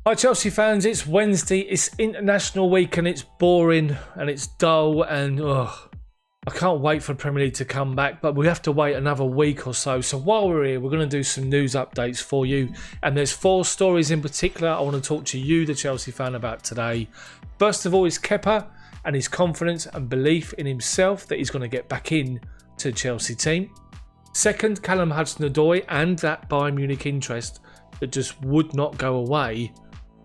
Hi Chelsea fans, it's Wednesday, it's international week and it's boring and it's dull and I can't wait for the Premier League to come back, but we have to wait another week or so. So while we're here, we're going to do some news updates for you, and there's 4 stories in particular I want to talk to you, the Chelsea fan, about today. First of all is Kepa and his confidence and belief in himself that he's going to get back in to the Chelsea team. Second, Callum Hudson-Odoi and that Bayern Munich interest that just would not go away.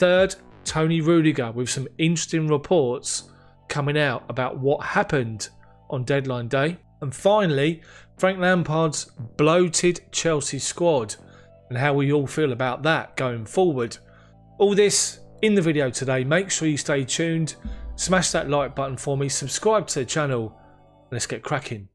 Third, Toni Rudiger, with some interesting reports coming out about what happened on deadline day. And finally, Frank Lampard's bloated Chelsea squad and how we all feel about that going forward. All this in the video today. Make sure you stay tuned, smash that like button for me, subscribe to the channel, and let's get cracking.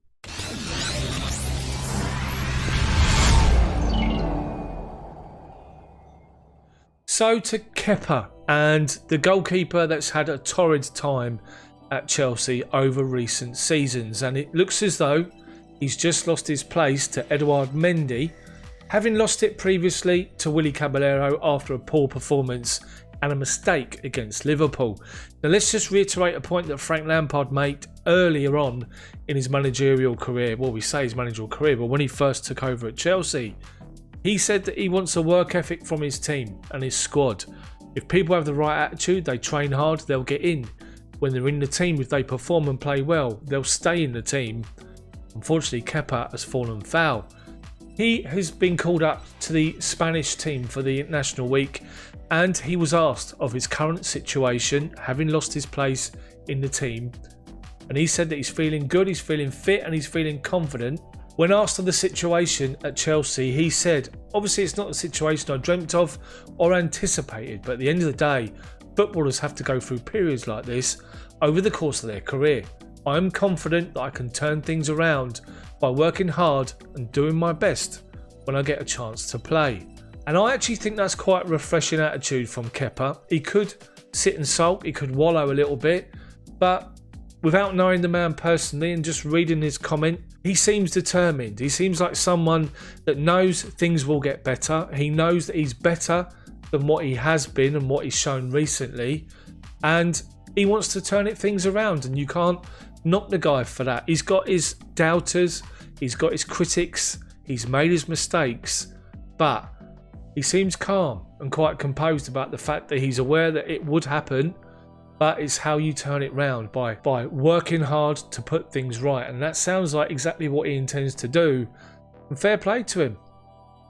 So to Kepa, and the goalkeeper that's had a torrid time at Chelsea over recent seasons, and it looks as though he's just lost his place to Edouard Mendy, having lost it previously to Willy Caballero after a poor performance and a mistake against Liverpool. Now let's just reiterate a point that Frank Lampard made earlier on in his managerial career. Well, we say his managerial career, but when he first took over at Chelsea, he said that he wants a work ethic from his team and his squad. If people have the right attitude, they train hard, they'll get in. When they're in the team, if they perform and play well, they'll stay in the team. Unfortunately, Kepa has fallen foul. He has been called up to the Spanish team for the international week, and he was asked of his current situation, having lost his place in the team. And he said that he's feeling good, he's feeling fit, and he's feeling confident. When asked of the situation at Chelsea, he said, obviously it's not the situation I dreamt of or anticipated, but at the end of the day, footballers have to go through periods like this over the course of their career. I am confident that I can turn things around by working hard and doing my best when I get a chance to play. And I actually think that's quite a refreshing attitude from Kepa. He could sit and sulk, he could wallow a little bit, but without knowing the man personally and just reading his comment, he seems determined. He seems like someone that knows things will get better. He knows that he's better than what he has been and what he's shown recently. And he wants to turn things around, and you can't knock the guy for that. He's got his doubters, he's got his critics, he's made his mistakes, but he seems calm and quite composed about the fact that he's aware that it would happen. But it's how you turn it round, by working hard to put things right. And that sounds like exactly what he intends to do. And fair play to him.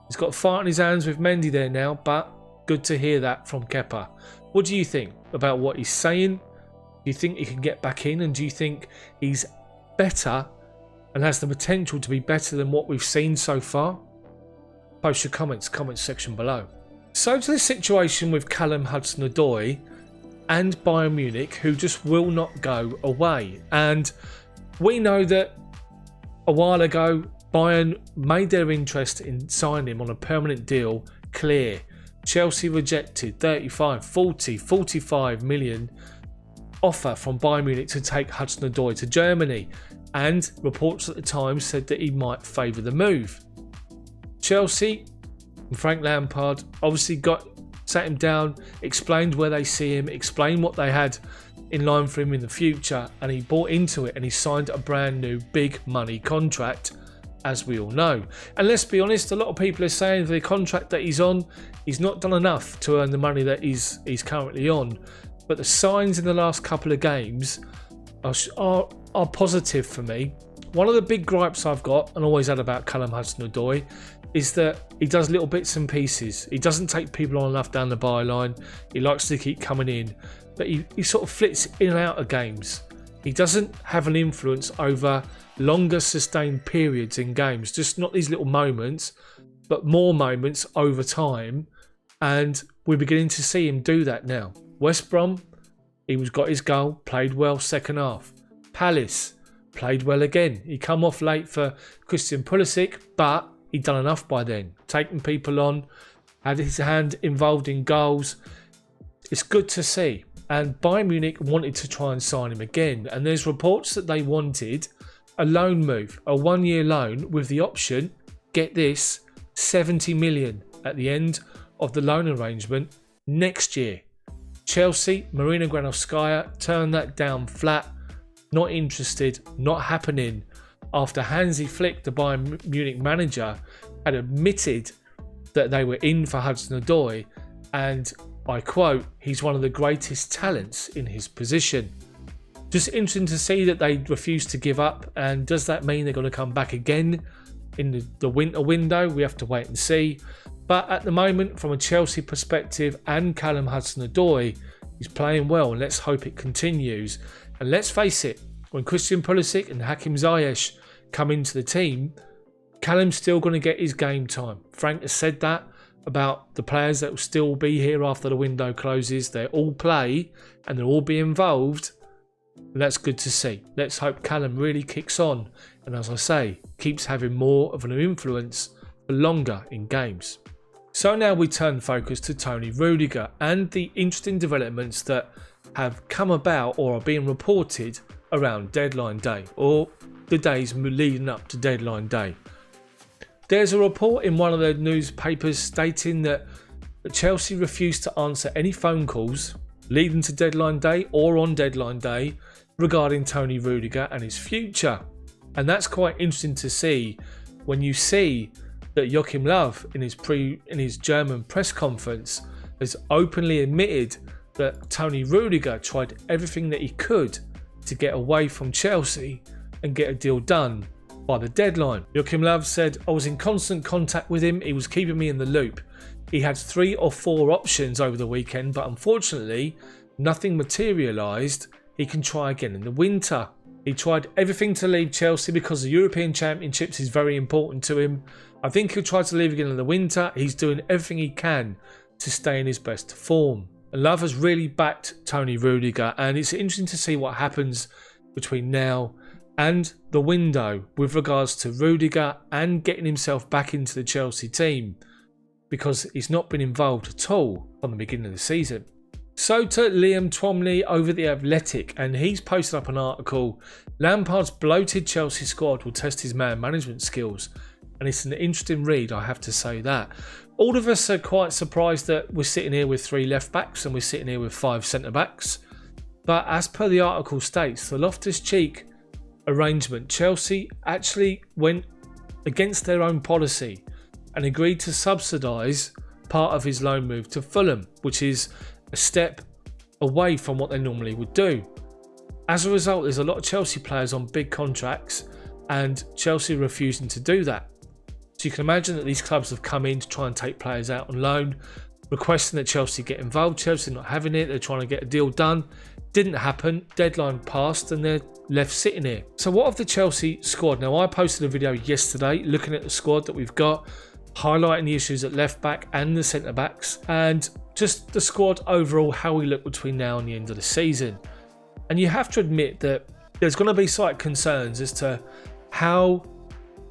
He's got a fight on his hands with Mendy there now, but good to hear that from Kepa. What do you think about what he's saying? Do you think he can get back in? And do you think he's better and has the potential to be better than what we've seen so far? Post your comments section below. So to the situation with Callum Hudson-Odoi and Bayern Munich, who just will not go away. And we know that a while ago, Bayern made their interest in signing him on a permanent deal clear. Chelsea rejected 35, 40, 45 million offer from Bayern Munich to take Hudson-Odoi to Germany. And reports at the time said that he might favour the move. Chelsea and Frank Lampard obviously sat him down, explained where they see him, explained what they had in line for him in the future, and he bought into it and he signed a brand new big money contract, as we all know. And let's be honest, a lot of people are saying the contract that he's on, he's not done enough to earn the money that he's currently on. But the signs in the last couple of games are positive for me. One of the big gripes I've got and always had about Callum Hudson-Odoi is that he does little bits and pieces. He doesn't take people on enough down the byline. He likes to keep coming in, but he sort of flits in and out of games. He doesn't have an influence over longer sustained periods in games, just not these little moments, but more moments over time. And we're beginning to see him do that now. West Brom, got his goal, played well second half. Palace, played well again. He come off late for Christian Pulisic, but he'd done enough by then. Taking people on, had his hand involved in goals. It's good to see. And Bayern Munich wanted to try and sign him again. And there's reports that they wanted a loan move, a 1-year loan with the option, get this, 70 million at the end of the loan arrangement, next year. Chelsea, Marina Granovskaya turned that down flat. Not interested, not happening, after Hansi Flick, the Bayern Munich manager, had admitted that they were in for Hudson-Odoi, and I quote, "He's one of the greatest talents in his position." Just interesting to see that they refused to give up, and does that mean they're going to come back again in the winter window? We have to wait and see. But at the moment, from a Chelsea perspective and Callum Hudson-Odoi, he's playing well, and let's hope it continues. And let's face it, when Christian Pulisic and Hakim Ziyech come into the team, Callum's still going to get his game time. Frank has said that about the players that will still be here after the window closes. They all play and they'll all be involved. And that's good to see. Let's hope Callum really kicks on and, as I say, keeps having more of an influence for longer in games. So now we turn focus to Toni Rudiger and the interesting developments that have come about or are being reported around deadline day, or the days leading up to deadline day. There's a report in one of the newspapers stating that Chelsea refused to answer any phone calls leading to deadline day or on deadline day regarding Toni Rudiger and his future. And that's quite interesting to see when you see that Joachim Löw in his German press conference has openly admitted that Toni Rudiger tried everything that he could to get away from Chelsea and get a deal done by the deadline. Joachim Löw said, "I was in constant contact with him. He was keeping me in the loop. He had 3 or 4 options over the weekend, but unfortunately, nothing materialised. He can try again in the winter." He tried everything to leave Chelsea because the European Championships is very important to him. I think he'll try to leave again in the winter. He's doing everything he can to stay in his best form. And Löw has really backed Toni Rudiger, and it's interesting to see what happens between now and the window with regards to Rudiger and getting himself back into the Chelsea team, because he's not been involved at all from the beginning of the season. So to Liam Twomley over The Athletic, and he's posted up an article, "Lampard's bloated Chelsea squad will test his man management skills." And it's an interesting read, I have to say that. All of us are quite surprised that we're sitting here with 3 left backs and we're sitting here with 5 centre backs. But as per the article states, the Loftus-Cheek arrangement, Chelsea actually went against their own policy and agreed to subsidise part of his loan move to Fulham, which is a step away from what they normally would do. As a result, there's a lot of Chelsea players on big contracts and Chelsea refusing to do that. So you can imagine that these clubs have come in to try and take players out on loan, requesting that Chelsea get involved. Chelsea not having it. They're trying to get a deal done. Didn't happen. Deadline passed and they're left sitting here. So what of the Chelsea squad? Now, I posted a video yesterday looking at the squad that we've got, highlighting the issues at left back and the centre backs, and just the squad overall, how we look between now and the end of the season. And you have to admit that there's going to be slight concerns as to how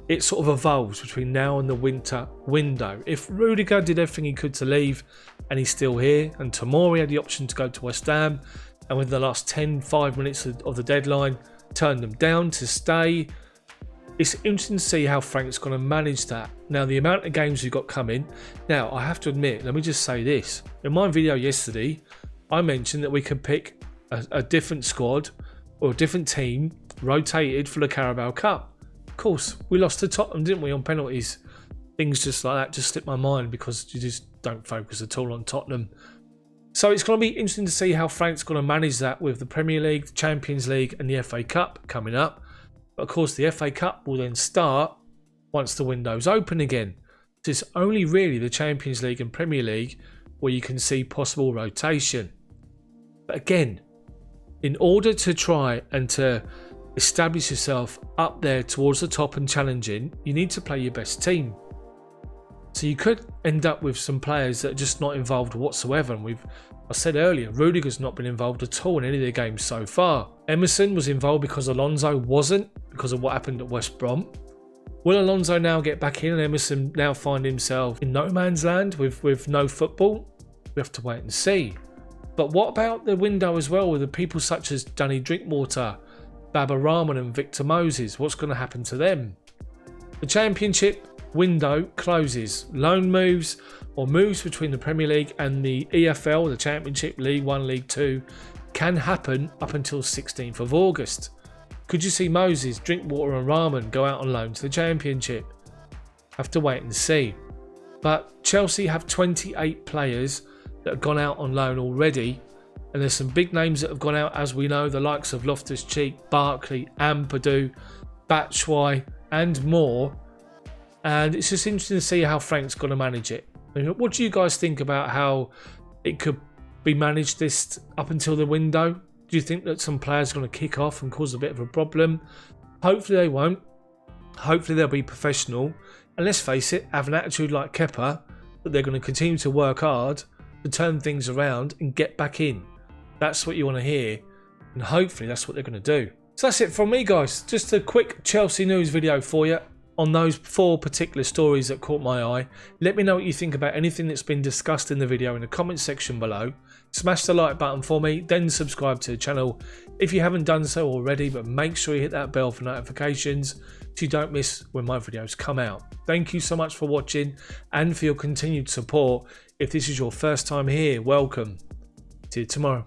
it sort of evolves between now and the winter window. If Rudiger did everything he could to leave and he's still here, and Tomori had the option to go to West Ham, and within the last 5 minutes of the deadline turned them down to stay, it's interesting to see how Frank's going to manage that. Now, the amount of games we've got coming. Now, I have to admit, let me just say this. In my video yesterday, I mentioned that we could pick a different squad or a different team rotated for the Carabao Cup. Of course, we lost to Tottenham, didn't we, on penalties? Things just like that just slipped my mind because you just don't focus at all on Tottenham. So it's going to be interesting to see how Frank's going to manage that with the Premier League, the Champions League and the FA Cup coming up. But of course, the FA Cup will then start once the window's open again. So it's only really the Champions League and Premier League where you can see possible rotation. But again, in order to try and to establish yourself up there towards the top and challenging, you need to play your best team. So you could end up with some players that are just not involved whatsoever. And I said earlier, Rudiger's not been involved at all in any of their games so far. Emerson was involved because Alonso wasn't, because of what happened at West Brom. Will Alonso now get back in and Emerson now find himself in no man's land with no football? We have to wait and see. But what about the window as well with the people such as Danny Drinkwater, Baba Rahman and Victor Moses? What's going to happen to them? The Championship, window closes. Loan moves or moves between the Premier League and the EFL, the Championship, League 1, League 2, can happen up until 16th of August. Could you see Moses, Drinkwater and Rahman go out on loan to the Championship? Have to wait and see. But Chelsea have 28 players that have gone out on loan already, and there's some big names that have gone out, as we know, the likes of Loftus-Cheek, Barkley, Ampadu, Batshuayi and more. And it's just interesting to see how Frank's going to manage it. What do you guys think about how it could be managed this up until the window? Do you think that some players are going to kick off and cause a bit of a problem? Hopefully they won't. Hopefully they'll be professional. And let's face it, have an attitude like Kepa, that they're going to continue to work hard to turn things around and get back in. That's what you want to hear. And hopefully that's what they're going to do. So that's it from me, guys. Just a quick Chelsea news video for you on those 4 particular stories that caught my eye. Let me know what you think about anything that's been discussed in the video in the comment section below. Smash the like button for me, then subscribe to the channel if you haven't done so already, but make sure you hit that bell for notifications so you don't miss when my videos come out. Thank you so much for watching and for your continued support. If this is your first time here, welcome. See you tomorrow.